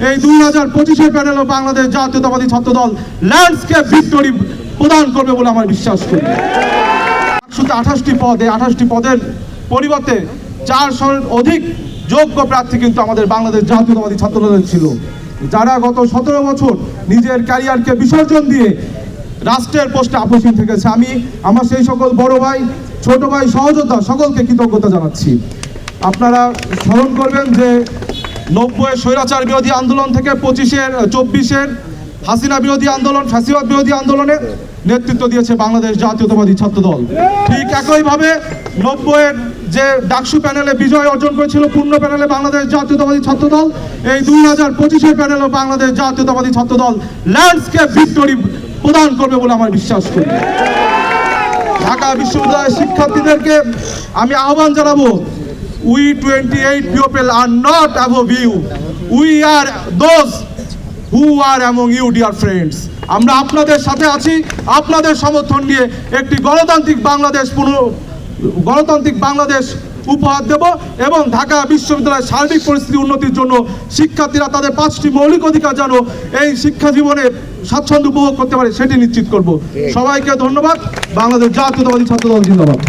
এই 2025-এর প্যানেলও বাংলাদেশ জাতীয়তাবাদী ছাত্রদল landscape victory প্রদান করবে বলে আমার বিশ্বাস করি। 128টি পদ, এই 28টি পদের পরিবর্তে 400-এর অধিক যোগ্য প্রার্থী কিন্তু আমাদের বাংলাদেশ জাতীয়তাবাদী ছাত্রদলের ছিল, যারা গত 17 বছর নিজের ক্যারিয়ারকে বিসর্জন দিয়ে রাষ্ট্রের পোস্টে আপসীন থেকেছে। আমি আমার সেই সকল বড় ভাই, ছোট ভাই, সহযোদ্ধা সকলকে কৃতজ্ঞতা জানাচ্ছি। আপনারা স্মরণ করবেন যে 90-এর স্বৈরাচার বিরোধী আন্দোলন থেকে 24-এর হাসিনা বিরোধী আন্দোলন, ফ্যাসিবাদ বিরোধী আন্দোলনে নেতৃত্ব দিয়েছে বাংলাদেশ জাতীয়তাবাদী ছাত্রদল। ঠিক একইভাবে 90-এর যে ডাকসু প্যানেলে বিজয় অর্জন করেছিল পূর্ণ প্যানেলে বাংলাদেশ জাতীয়তাবাদী ছাত্রদল, এই 2025-এর প্যানেলও বাংলাদেশ জাতীয়তাবাদী ছাত্রদল ল্যান্ডস্কেপ ভিক্টরি প্রদান করবে বলে আমার বিশ্বাস করি। ঢাকা বিশ্ববিদ্যালয়ের শিক্ষার্থীদেরকে আমি আহ্বান জানাবো, we 28 people are not above you, we are those who are among you, dear friends. আমরা আপনাদের সাথে আছি, আপনাদের সমর্থন নিয়ে একটি গণতান্ত্রিক বাংলাদেশ উপহার দেব এবং ঢাকা বিশ্ববিদ্যালয়ের সার্বিক পরিস্থিতি উন্নতির জন্য শিক্ষার্থীরা তাদের 5টি মৌলিক অধিকার যেন এই শিক্ষা জীবনে স্বাচ্ছন্দ্য উপভোগ করতে পারে সেটি নিশ্চিত করব। সবাইকে ধন্যবাদ। বাংলাদেশ জাতীয়তাবাদী ছাত্রদল জিন্দাবাদ।